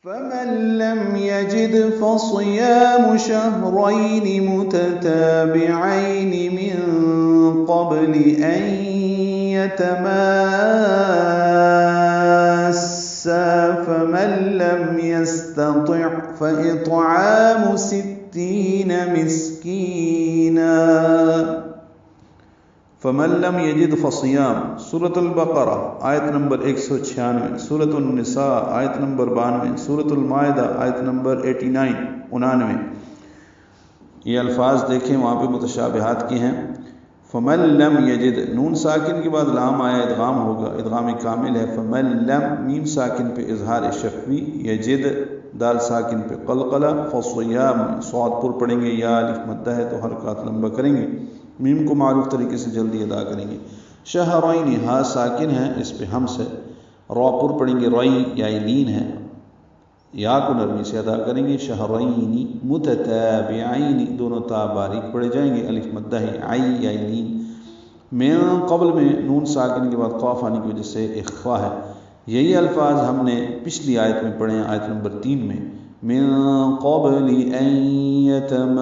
فمن لم يجد فصيام شهرين متتابعين من قبل أن يتماسا فمن لم يستطع فإطعام 60 مسكينا فمن لم يجد فصيام سورة البقرہ آیت نمبر 196، سورة النساء آیت نمبر 92، سورة المائدہ آیت نمبر 89۔ یہ الفاظ دیکھیں، وہاں پہ متشابہات کی ہیں۔ فمن لم یجد، نون ساکن کے بعد لام آیا، ادغام ہوگا، ادغام کامل ہے۔ فمن لم، میم ساکن پہ اظہار شفوی، یجد دال ساکن پہ قلقلہ، فصیام صاد پر پڑھیں گے، یا الف مدہ ہے تو حرکات لمبا کریں گے، میم کو معروف طریقے سے جلدی ادا کریں گے۔ شہرین، ہا ساکن ہے، اس پہ ہمس ہے، را پر پڑھیں گے، رئی یا لین ہے، یا کو نرمی سے ادا کریں گے۔ شہرین متتابعین، دونوں تا باریک پڑھے جائیں گے، الف مدہ ہے، عی یا لین۔ من قبل میں نون ساکن کے بعد قاف آنے کی وجہ سے اخفا ہے۔ یہی الفاظ ہم نے پچھلی آیت میں پڑھے ہیں، آیت نمبر 3 میں، من قبل ان یتماسا،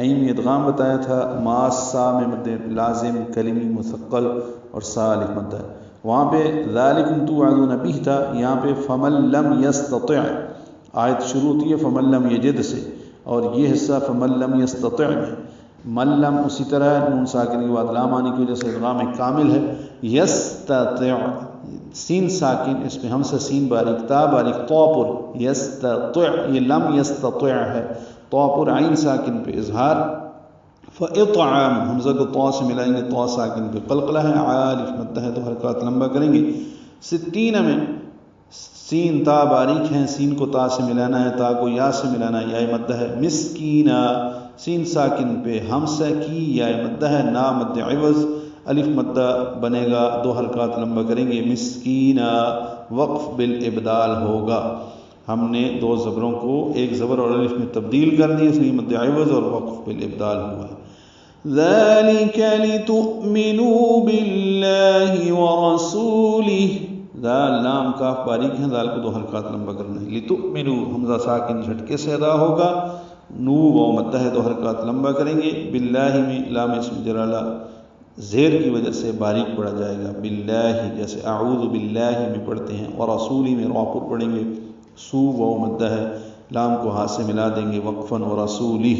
این میں ادغام بتایا تھا، ماسا میں مد لازم کلمی مثقل اور سا الف مدہ ہے۔ وہاں پہ ذالکم توعدون بہ تھا، یہاں پہ فمن لم یستطع، آیت شروع ہوتی ہے فمن لم یجد سے، اور یہ حصہ فمن لم یستطع میں، من لم اسی طرح نون ساکن کے بعد لام آنے کی وجہ سے ادغام کامل ہے۔ یستطع، سین ساکن، اس پہ ہم سے سین باریک، تا باریک، تو پر، یستطع، یہ لم یستطع ہے، تو پر عین ساکن پہ اظہار۔ فاطعام، حمزہ کو تو سے ملائیں گے، تو ساکن پہ قلقلہ ہے، الف مدہ ہے تو حرکات لمبا کریں گے۔ 60 میں سین تا باریک ہیں، سین کو تا سے ملانا ہے، تا کو یا سے ملانا ہے، یا مدہ ہے۔ مسکینہ، سین ساکن پہ ہمسہ کی، یا مدہ ہے، نا مد عوض، الف مدہ بنے گا، دو حرکات لمبا کریں گے۔ مسکینہ، وقف بالابدال ہوگا، ہم نے دو زبروں کو ایک زبر اور الف میں تبدیل کر دی، اس لیے مد عوض اور وقف بالابدال ہوا ہے۔ ذَلِكَ لِتُؤْمِنُوا بِاللَّهِ وَرَسُولِهِ، ذال لام کاف باریک ہیں، ذال کو دو حرکات لمبا کرنا ہے۔ لِتُؤْمِنُوا، حمزہ ساکن جھٹکے سے ادا ہوگا، نو و مدہ ہے دو حرکات لمبا کریں گے۔ باللہ میں لام اسم جلالہ زیر کی وجہ سے باریک پڑھا جائے گا، باللہ جیسے اعوذ باللہ میں پڑھتے ہیں، اور رسولی میں را پر پڑھیں گے، سو و مدہ ہے، لام کو ہاتھ سے ملا دیں گے وقفاً، و رسولہ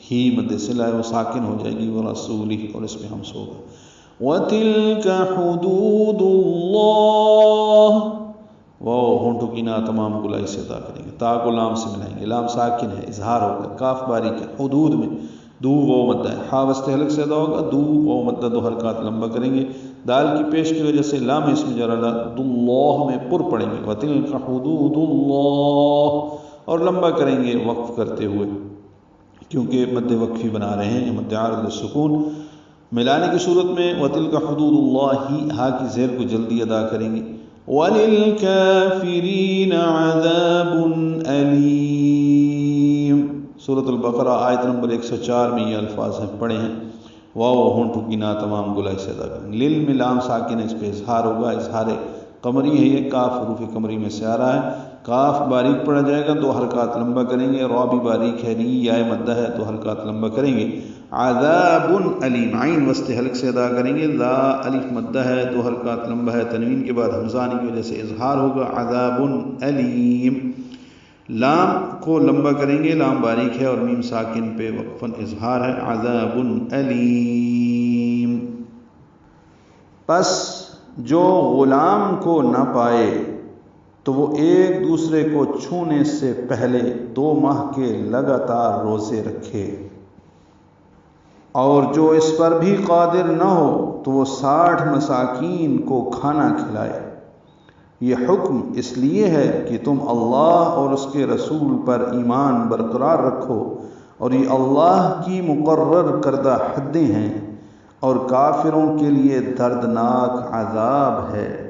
ہی مد صلہ ہے، وہ ساکن ہو جائے گی، و رسولہ، اور اس میں ہمس ہوگا۔ وَتِلْكَ حُدُودُ اللَّهِ، وہ ہونٹوں کی نا تمام گلائی سے ادا کریں گے، تا کو لام سے ملائیں گے، لام ساکن ہے، اظہار ہوگا، کاف باریک ہے، حدود میں دو و مدہ ہے، ہا وسط حلق سے ادا ہوگا، دو و مدہ دو حرکات لمبا کریں گے۔ دال کی پیش کی وجہ سے لام اسم جلالہ اللہ میں پر پڑیں گے، وَتِلْكَ حُدُودُ اللَّهِ، اور لمبا کریں گے وقف کرتے ہوئے، کیونکہ مد وقفی بنا رہے ہیں، مد عارض للسکون۔ ملانے کی صورت میں وَتِلْكَ حُدُودُ اللَّهِ، ہا کی زیر کو جلدی ادا کریں گے۔ وَلِلْكَافِرِينَ عَذَابٌ أَلِيمٌ، سورة البقرہ آیت نمبر 104 میں یہ الفاظ ہیں، پڑھے ہیں، واو ہونٹوں کی نا تمام گلائی سے ادا کریں گے۔ لل میں لام ساکن ہے، اس پہ اظہار ہوگا، اظہار قمری ہے، یہ کاف حروف قمری میں سے آ رہا ہے، کاف باریک پڑھا جائے گا، دو حرکات لمبا کریں گے، را بھی باریک ہے، ری یا مدہ ہے، دو حرکات لمبا کریں گے۔ عذاب علیم، عین وسط حلق سے ادا کریں گے، ذا الف مدہ ہے، دو حرکات لمبا ہے، تنوین کے بعد حمزہ آنے کی وجہ سے اظہار ہوگا، عذاب علیم۔ لام کو لمبا کریں گے، لام باریک ہے اور میم ساکن پہ وقفاً اظہار ہے، عذاب علیم۔ پس جو غلام کو نہ پائے تو وہ ایک دوسرے کو چھونے سے پہلے 2 ماہ کے لگاتار روزے رکھے، اور جو اس پر بھی قادر نہ ہو تو وہ 60 مساکین کو کھانا کھلائے۔ یہ حکم اس لیے ہے کہ تم اللہ اور اس کے رسول پر ایمان برقرار رکھو، اور یہ اللہ کی مقرر کردہ حدیں ہیں، اور کافروں کے لیے دردناک عذاب ہے۔